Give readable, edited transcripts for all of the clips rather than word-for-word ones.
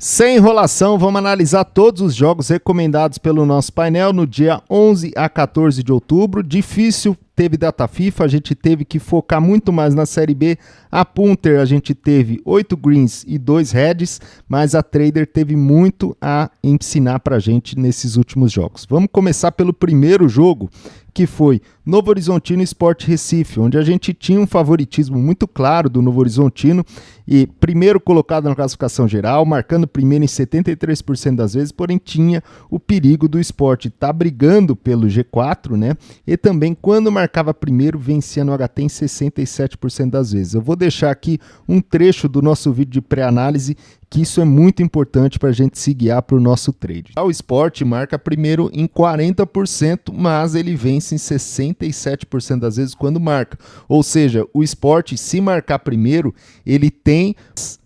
Sem enrolação, vamos analisar todos os jogos recomendados pelo nosso painel no dia 11 a 14 de outubro. Difícil, teve data FIFA, a gente teve que focar muito mais na Série B. A Punter a gente teve 8 greens e 2 reds, mas a Trader teve muito a ensinar pra gente nesses últimos jogos. Vamos começar pelo primeiro jogo, que foi Novo Horizontino Sport Recife, onde a gente tinha um favoritismo muito claro do Novo Horizontino e primeiro colocado na classificação geral, marcando primeiro em 73% das vezes, porém tinha o perigo do Sport estar brigando pelo G4, né? E também quando marcava primeiro, vencia no HT em 67% das vezes. Eu vou deixar aqui um trecho do nosso vídeo de pré-análise, que isso é muito importante para a gente se guiar para o nosso trade. O Sport marca primeiro em 40%, mas ele vence em 67% das vezes quando marca. Ou seja, o Sport, se marcar primeiro, ele tem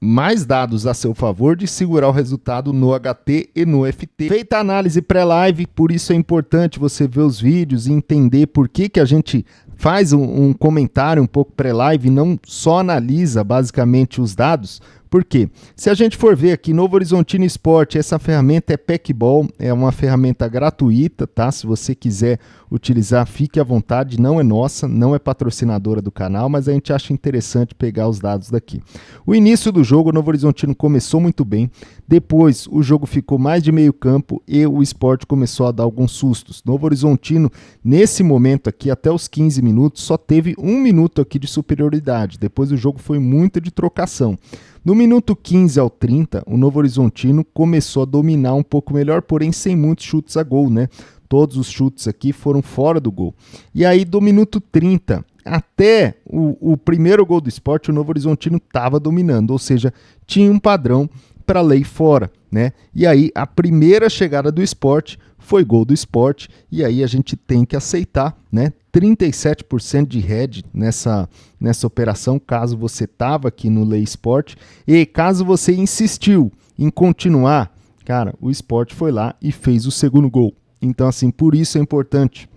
mais dados a seu favor de segurar o resultado no HT e no FT. Feita a análise pré-live, por isso é importante você ver os vídeos e entender por que a gente faz um comentário um pouco pré-live e não só analisa basicamente os dados. Por quê? Se a gente for ver aqui, Novo Horizontino Sport, essa ferramenta é Packball, é uma ferramenta gratuita, tá? Se você quiser utilizar, fique à vontade, não é nossa, não é patrocinadora do canal, mas a gente acha interessante pegar os dados daqui. O início do jogo, o Novo Horizontino começou muito bem, depois o jogo ficou mais de meio campo e o Sport começou a dar alguns sustos. Novo Horizontino, nesse momento aqui, até os 15 minutos, só teve 1 minuto aqui de superioridade, depois o jogo foi muito de trocação. No minuto 15 ao 30, o Novo Horizontino começou a dominar um pouco melhor, porém sem muitos chutes a gol, né? Todos os chutes aqui foram fora do gol. E aí, do minuto 30 até o primeiro gol do Sport, o Novo Horizontino estava dominando, ou seja, tinha um padrão para lei fora, né? E aí, a primeira chegada do Sport foi gol do Sport, e aí a gente tem que aceitar, né? 37% de head nessa operação, caso você estava aqui no Lei Sport, e caso você insistiu em continuar, cara, o Sport foi lá e fez o segundo gol. Então, assim, por isso é importante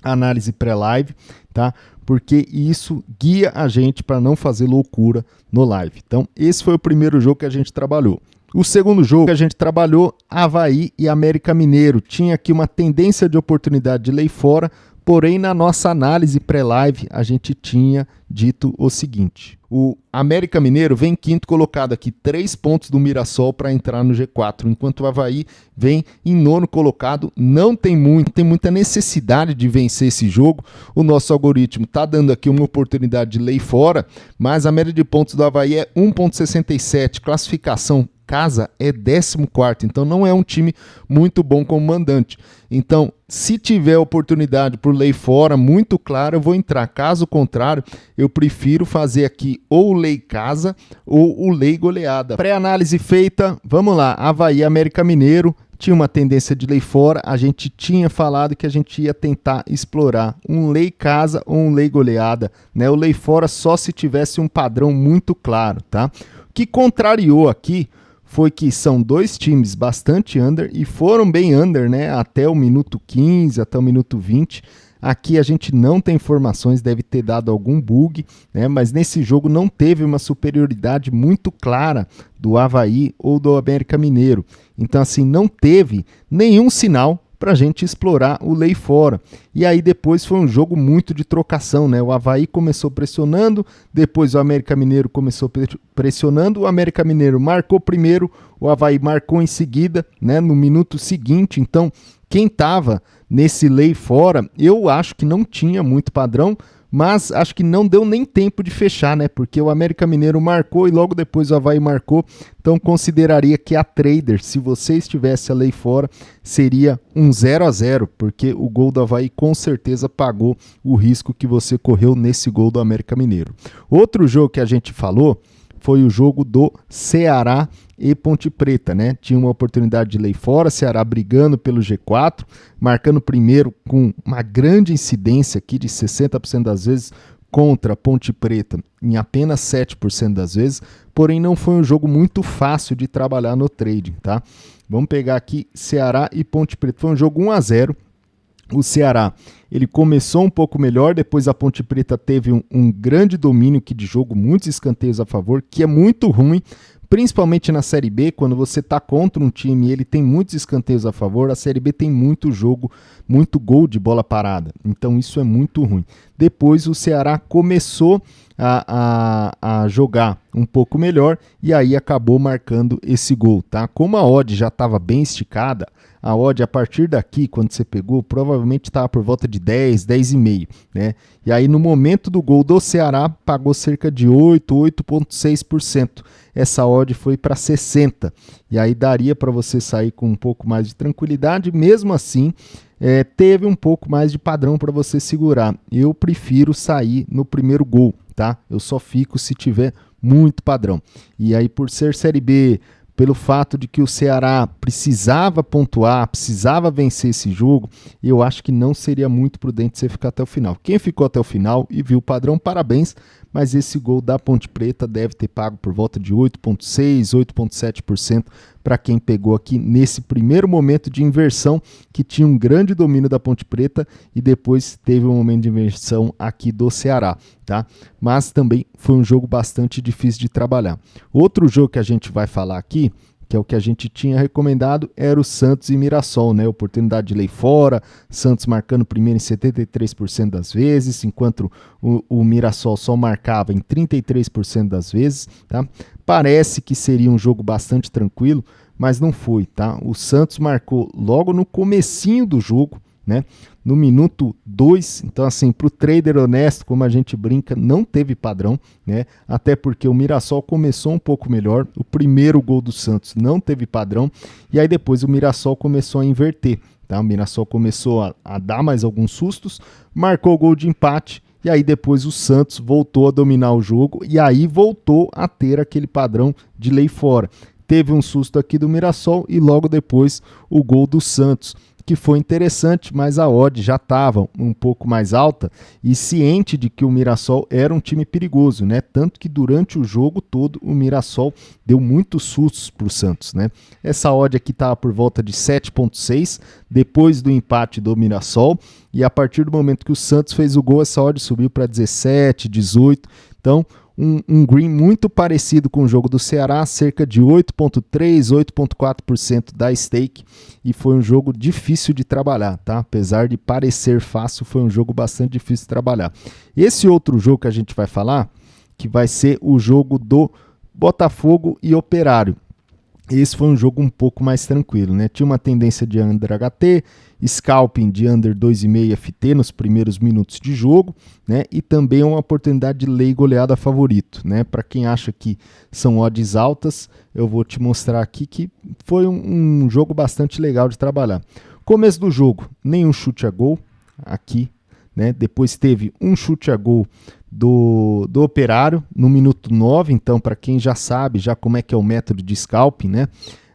a análise pré-live, tá? Porque isso guia a gente para não fazer loucura no live. Então, esse foi o primeiro jogo que a gente trabalhou. O segundo jogo que a gente trabalhou, Avaí e América Mineiro. Tinha aqui uma tendência de oportunidade de lei fora, porém na nossa análise pré-live a gente tinha dito o seguinte: o América Mineiro vem quinto colocado aqui, 3 pontos do Mirassol para entrar no G4, enquanto o Avaí vem em nono colocado, não tem muita necessidade de vencer esse jogo. O nosso algoritmo está dando aqui uma oportunidade de lei fora, mas a média de pontos do Avaí é 1,67, classificação casa é 14º, então não é um time muito bom como mandante. Então, se tiver oportunidade por lei fora, muito claro, eu vou entrar. Caso contrário, eu prefiro fazer aqui ou lei casa ou o lei goleada. Pré-análise feita, vamos lá, Avaí América Mineiro, tinha uma tendência de lei fora, a gente tinha falado que a gente ia tentar explorar um lei casa ou um lei goleada, né? O lei fora só se tivesse um padrão muito claro, tá? O que contrariou aqui foi que são dois times bastante under e foram bem under, né? Até o minuto 15, até o minuto 20. Aqui a gente não tem informações, deve ter dado algum bug, né? Mas nesse jogo não teve uma superioridade muito clara do Avaí ou do América Mineiro. Então, assim, não teve nenhum sinal para a gente explorar o lei fora. E aí depois foi um jogo muito de trocação, né? O Avaí começou pressionando, depois o América Mineiro começou pressionando, o América Mineiro marcou primeiro, o Avaí marcou em seguida, né? No minuto seguinte. Então, quem estava nesse lei fora, eu acho que não tinha muito padrão, mas acho que não deu nem tempo de fechar, né? Porque o América Mineiro marcou e logo depois o Avaí marcou, então consideraria que a Trader, se você estivesse a lei fora, seria um 0-0, porque o gol do Avaí com certeza pagou o risco que você correu nesse gol do América Mineiro. Outro jogo que a gente falou foi o jogo do Ceará e Ponte Preta, né? Tinha uma oportunidade de lei fora, Ceará brigando pelo G4, marcando primeiro com uma grande incidência aqui de 60% das vezes contra Ponte Preta, em apenas 7% das vezes, porém não foi um jogo muito fácil de trabalhar no trading, tá? Vamos pegar aqui Ceará e Ponte Preta, foi um jogo 1-0, o Ceará, ele começou um pouco melhor, depois a Ponte Preta teve um grande domínio aqui de jogo, muitos escanteios a favor, que é muito ruim principalmente na Série B, quando você está contra um time e ele tem muitos escanteios a favor, a Série B tem muito jogo, muito gol de bola parada. Então isso é muito ruim. Depois o Ceará começou a jogar um pouco melhor e aí acabou marcando esse gol, tá? Como a odd já estava bem esticada, a odd a partir daqui, quando você pegou, provavelmente estava por volta de 10, 10,5, né? E aí no momento do gol do Ceará, pagou cerca de 8,6%. Essa odd foi para 60, e aí daria para você sair com um pouco mais de tranquilidade, mesmo assim, teve um pouco mais de padrão para você segurar. Eu prefiro sair no primeiro gol, tá? Eu só fico se tiver muito padrão. E aí por ser Série B, pelo fato de que o Ceará precisava pontuar, precisava vencer esse jogo, eu acho que não seria muito prudente você ficar até o final. Quem ficou até o final e viu o padrão, parabéns, mas esse gol da Ponte Preta deve ter pago por volta de 8,6%, 8,7% para quem pegou aqui nesse primeiro momento de inversão, que tinha um grande domínio da Ponte Preta e depois teve um momento de inversão aqui do Ceará, tá? Mas também foi um jogo bastante difícil de trabalhar. Outro jogo que a gente vai falar aqui, que é o que a gente tinha recomendado, era o Santos e Mirassol, né? Oportunidade de lei fora, Santos marcando primeiro em 73% das vezes, enquanto o Mirassol só marcava em 33% das vezes, tá? Parece que seria um jogo bastante tranquilo, mas não foi, tá? O Santos marcou logo no comecinho do jogo, né? No minuto 2, então assim, para o trader honesto, como a gente brinca, não teve padrão, né? Até porque o Mirassol começou um pouco melhor, o primeiro gol do Santos não teve padrão, e aí depois o Mirassol começou a inverter, tá? O Mirassol começou a dar mais alguns sustos, marcou o gol de empate, e aí depois o Santos voltou a dominar o jogo, e aí voltou a ter aquele padrão de lei fora. Teve um susto aqui do Mirassol, e logo depois o gol do Santos, que foi interessante, mas a odd já estava um pouco mais alta e ciente de que o Mirassol era um time perigoso, né? Tanto que durante o jogo todo o Mirassol deu muitos sustos para o Santos, né? Essa odd aqui estava por volta de 7,6 depois do empate do Mirassol, e a partir do momento que o Santos fez o gol, essa odd subiu para 17, 18. Então, um green muito parecido com o jogo do Ceará, cerca de 8,3%, 8,4% da stake, e foi um jogo difícil de trabalhar, tá? Apesar de parecer fácil, foi um jogo bastante difícil de trabalhar. Esse outro jogo que a gente vai falar, que vai ser o jogo do Botafogo e Operário. Esse foi um jogo um pouco mais tranquilo, né? Tinha uma tendência de under HT, scalping de under 2,5 FT nos primeiros minutos de jogo, né? E também uma oportunidade de lei goleada favorito, né? Para quem acha que são odds altas, eu vou te mostrar aqui que foi um jogo bastante legal de trabalhar. Começo do jogo, nenhum chute a gol aqui, né? Depois teve um chute a gol do Operário no minuto 9, então para quem já sabe já como é que é o método de scalping, né?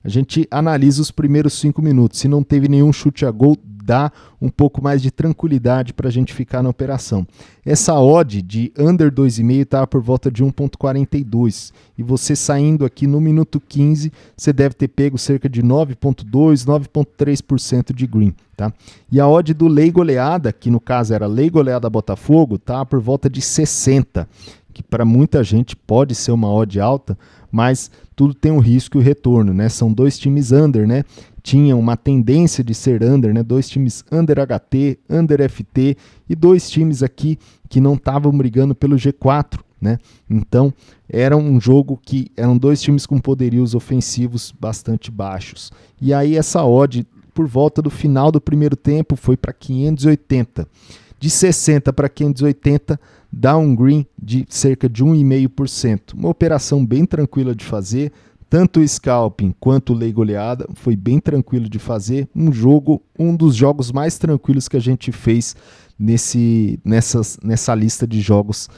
A gente analisa os primeiros 5 minutos, se não teve nenhum chute a gol, dá um pouco mais de tranquilidade para a gente ficar na operação. Essa odd de under 2,5 estava por volta de 1,42, e você saindo aqui no minuto 15, você deve ter pego cerca de 9,2, 9,3% de green, tá? E a odd do lei goleada, que no caso era lei goleada Botafogo, estava por volta de 60, que para muita gente pode ser uma odd alta, mas tudo tem um risco e o retorno, né? São dois times under, né? Tinha uma tendência de ser under, né? Dois times under HT, under FT, e dois times aqui que não estavam brigando pelo G4, né? Então, era um jogo que eram dois times com poderios ofensivos bastante baixos. E aí essa odd, por volta do final do primeiro tempo, foi para 580. De 60 para 580, dá um green de cerca de 1,5%. Uma operação bem tranquila de fazer, tanto o scalping quanto o lei goleada, foi bem tranquilo de fazer. Um dos jogos mais tranquilos que a gente fez nessa lista de jogos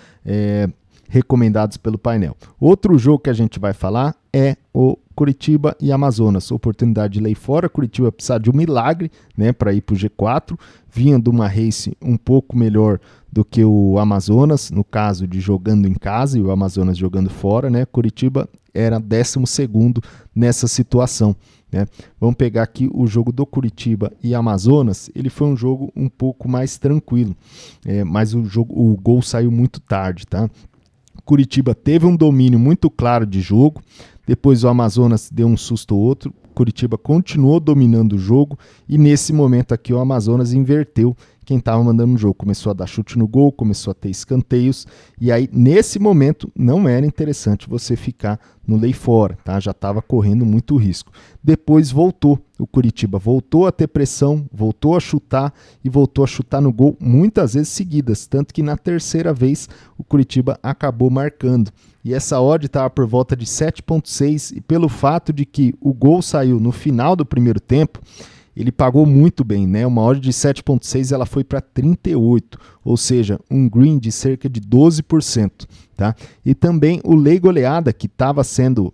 recomendados pelo painel. Outro jogo que a gente vai falar é o Curitiba e Amazonas. Oportunidade de lei fora. Curitiba precisa de um milagre, né, para ir para o G4. Vinha de uma race um pouco melhor do que o Amazonas, no caso de jogando em casa e o Amazonas jogando fora, né? Curitiba era 12º nessa situação, né? Vamos pegar aqui o jogo do Curitiba e Amazonas. Ele foi um jogo um pouco mais tranquilo, mas o gol saiu muito tarde, tá? Curitiba teve um domínio muito claro de jogo, depois o Amazonas deu um susto ou outro, Curitiba continuou dominando o jogo e nesse momento aqui o Amazonas inverteu quem estava mandando no jogo. Começou a dar chute no gol, começou a ter escanteios e aí nesse momento não era interessante você ficar no lei fora, tá? Já estava correndo muito risco. Depois voltou, o Curitiba voltou a ter pressão, voltou a chutar e voltou a chutar no gol muitas vezes seguidas, tanto que na terceira vez o Curitiba acabou marcando. E essa odd estava por volta de 7,6 e pelo fato de que o gol saiu no final do primeiro tempo, ele pagou muito bem, né? Uma odd de 7,6 ela foi para 38, ou seja, um green de cerca de 12%. Tá? E também o lei goleada que estava sendo,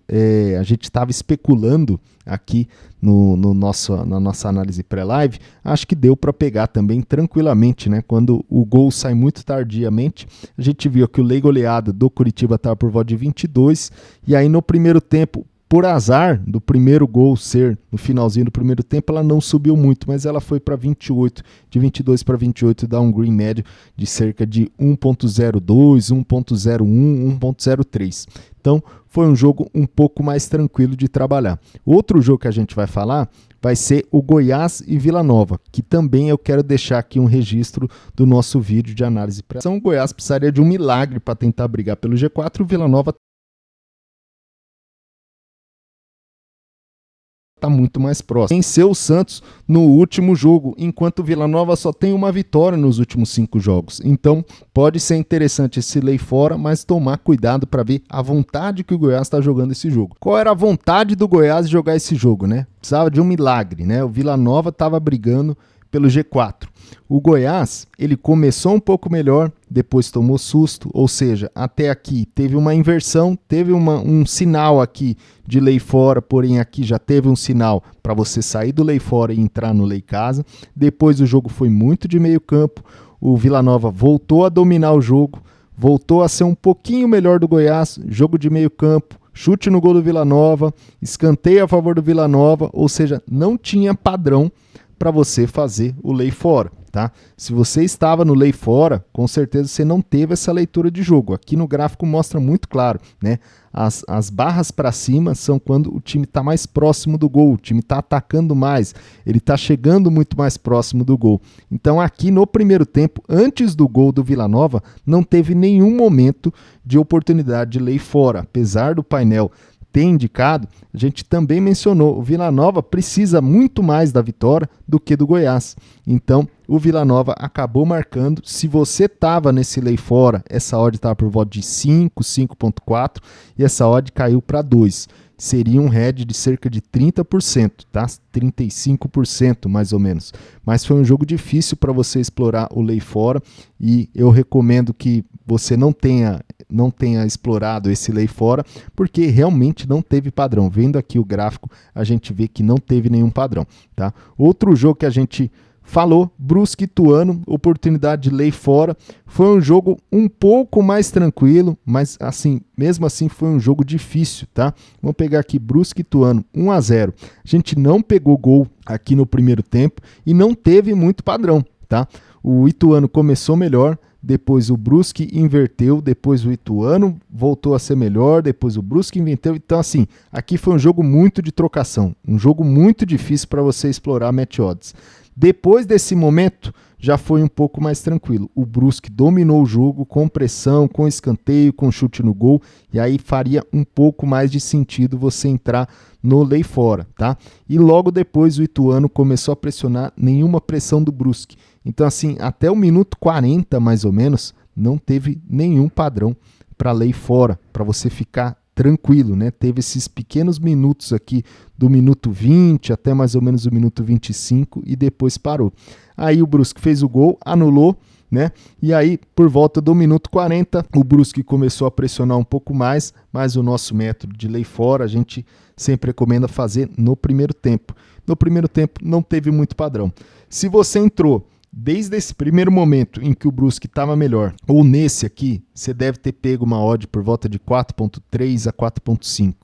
a gente estava especulando aqui na nossa análise pré-live, acho que deu para pegar também tranquilamente, né? Quando o gol sai muito tardiamente, a gente viu que o lei goleada do Curitiba estava por volta de 22, e aí no primeiro tempo, por azar do primeiro gol ser no finalzinho do primeiro tempo, ela não subiu muito, mas ela foi para 28, de 22 para 28 dá um green médio de cerca de 1.02, 1.01, 1.03. Então foi um jogo um pouco mais tranquilo de trabalhar. Outro jogo que a gente vai falar vai ser o Goiás e Vila Nova, que também eu quero deixar aqui um registro do nosso vídeo de análise pré-ação. O Goiás precisaria de um milagre para tentar brigar pelo G4, o Vila Nova está muito mais próximo. Venceu o Santos no último jogo, enquanto o Vila Nova só tem uma vitória nos últimos 5 jogos. Então pode ser interessante esse lei fora, mas tomar cuidado para ver a vontade que o Goiás está jogando esse jogo. Qual era a vontade do Goiás de jogar esse jogo, né? Precisava de um milagre, né? O Vila Nova estava brigando pelo G4. O Goiás, ele começou um pouco melhor, depois tomou susto, ou seja, até aqui teve uma inversão, teve um sinal aqui de lei fora, porém aqui já teve um sinal para você sair do lei fora e entrar no lei casa. Depois o jogo foi muito de meio campo, o Vila Nova voltou a dominar o jogo, voltou a ser um pouquinho melhor do Goiás, jogo de meio campo, chute no gol do Vila Nova, escanteio a favor do Vila Nova, ou seja, não tinha padrão para você fazer o lei fora, tá? Se você estava no lei fora, com certeza você não teve essa leitura de jogo. Aqui no gráfico mostra muito claro, né? As barras para cima são quando o time está mais próximo do gol, o time está atacando mais, ele está chegando muito mais próximo do gol. Então aqui no primeiro tempo, antes do gol do Vila Nova, não teve nenhum momento de oportunidade de lei fora, apesar do painel ter indicado, a gente também mencionou, o Vila Nova precisa muito mais da vitória do que do Goiás. Então, o Vila Nova acabou marcando. Se você estava nesse lei fora, essa odd estava por volta de 5, 5.4 e essa odd caiu para 2. Seria um head de cerca de 30%, tá? 35% mais ou menos. Mas foi um jogo difícil para você explorar o lei fora e eu recomendo que você não tenha explorado esse lei fora, porque realmente não teve padrão. Vendo aqui o gráfico, a gente vê que não teve nenhum padrão, tá? Outro jogo que a gente falou, Brusque e Ituano, oportunidade de lei fora. Foi um jogo um pouco mais tranquilo, mas assim, mesmo assim foi um jogo difícil, tá? Vamos pegar aqui Brusque e Ituano, 1-0. A gente não pegou gol aqui no primeiro tempo e não teve muito padrão, tá? O Ituano começou melhor, depois o Brusque inverteu, depois o Ituano voltou a ser melhor, depois o Brusque inverteu. Então assim, aqui foi um jogo muito de trocação, um jogo muito difícil para você explorar match odds. Depois desse momento, já foi um pouco mais tranquilo. O Brusque dominou o jogo com pressão, com escanteio, com chute no gol, e aí faria um pouco mais de sentido você entrar no lei fora, tá? E logo depois o Ituano começou a pressionar, nenhuma pressão do Brusque. Então assim, até o minuto 40 mais ou menos, não teve nenhum padrão para lei fora, para você ficar tranquilo, né? Teve esses pequenos minutos aqui do minuto 20 até mais ou menos o minuto 25 e depois parou. Aí o Brusque fez o gol, anulou, né? E aí por volta do minuto 40 o Brusque começou a pressionar um pouco mais, mas o nosso método de lei fora a gente sempre recomenda fazer no primeiro tempo. No primeiro tempo não teve muito padrão. Se você entrou desde esse primeiro momento em que o Brusque estava melhor, ou nesse aqui, você deve ter pego uma odd por volta de 4.3 a 4.5.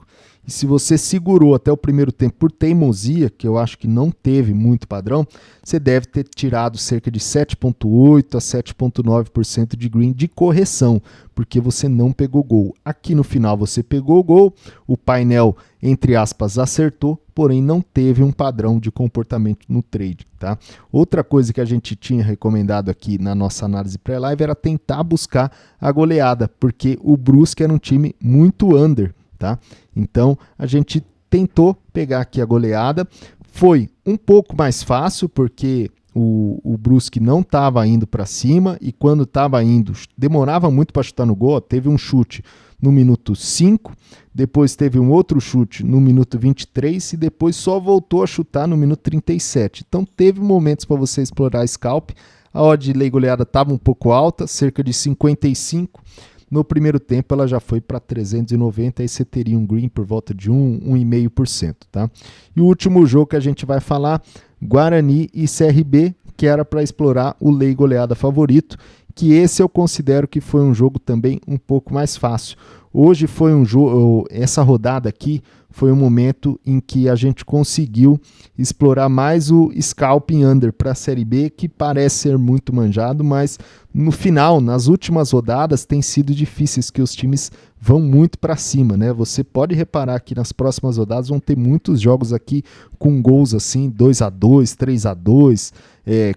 E se você segurou até o primeiro tempo por teimosia, que eu acho que não teve muito padrão, você deve ter tirado cerca de 7,8% a 7,9% de green de correção, porque você não pegou gol. Aqui no final você pegou o gol, o painel, entre aspas, acertou, porém não teve um padrão de comportamento no trade, tá? Outra coisa que a gente tinha recomendado aqui na nossa análise pré-live era tentar buscar a goleada, porque o Brusque era um time muito under, tá? Então a gente tentou pegar aqui a goleada, foi um pouco mais fácil, porque o Brusque não estava indo para cima e quando estava indo, demorava muito para chutar no gol. Teve um chute no minuto 5, depois teve um outro chute no minuto 23 e depois só voltou a chutar no minuto 37. Então teve momentos para você explorar a scalp. A odd de lei goleada estava um pouco alta, cerca de 55. No primeiro tempo ela já foi para 390, aí você teria um green por volta de 1,5%, tá? E o último jogo que a gente vai falar, Guarani e CRB, que era para explorar o lei goleada favorito, que esse eu considero que foi um jogo também um pouco mais fácil. Hoje foi um jogo, essa rodada aqui foi um momento em que a gente conseguiu explorar mais o scalping under para a Série B, que parece ser muito manjado, mas no final, nas últimas rodadas, tem sido difíceis, que os times vão muito para cima, né? Você pode reparar que nas próximas rodadas vão ter muitos jogos aqui com gols assim, 2-2, 3-2,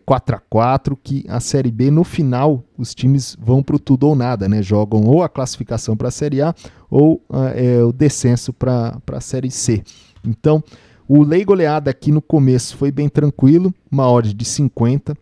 4-4, que a Série B, no final, os times vão para o tudo ou nada, né? Jogam ou a classificação para a Série A ou o descenso para a Série C. Então, o lei goleada aqui no começo foi bem tranquilo, uma odd de 50,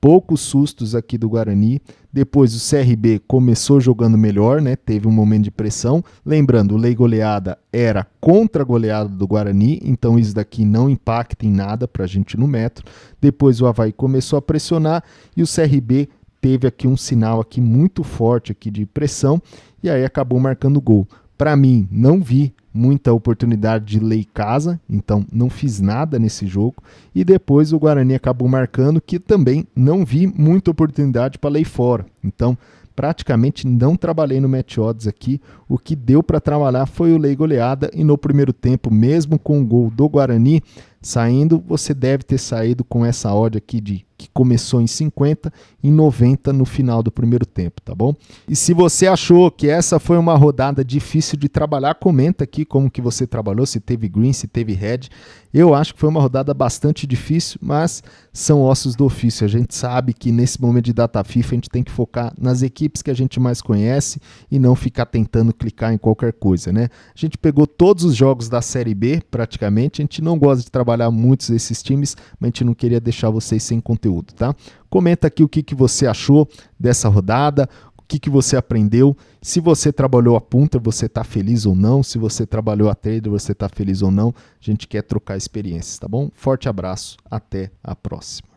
poucos sustos aqui do Guarani. Depois o CRB começou jogando melhor, né? Teve um momento de pressão. Lembrando, o lei goleada era contra a goleada do Guarani, então isso daqui não impacta em nada para a gente no metro. Depois o Avaí começou a pressionar e o CRB teve aqui um sinal aqui muito forte aqui de pressão e aí acabou marcando gol. Para mim, não vi muita oportunidade de lei casa, então não fiz nada nesse jogo. E depois o Guarani acabou marcando, que também não vi muita oportunidade para lei fora. Então, praticamente não trabalhei no match odds aqui. O que deu para trabalhar foi o lei goleada e no primeiro tempo, mesmo com o gol do Guarani saindo, você deve ter saído com essa odd aqui que começou em 50 e 90 no final do primeiro tempo, tá bom? E se você achou que essa foi uma rodada difícil de trabalhar, comenta aqui como que você trabalhou, se teve green, se teve red. Eu acho que foi uma rodada bastante difícil, mas são ossos do ofício. A gente sabe que nesse momento de data FIFA a gente tem que focar nas equipes que a gente mais conhece e não ficar tentando clicar em qualquer coisa, né? A gente pegou todos os jogos da Série B, praticamente. A gente não gosta de trabalhar muitos desses times, mas a gente não queria deixar vocês sem conteúdo, tá? Comenta aqui o que você achou dessa rodada, o que você aprendeu. Se você trabalhou a punter, você está feliz ou não. Se você trabalhou a trader, você está feliz ou não. A gente quer trocar experiências, tá bom? Forte abraço, até a próxima.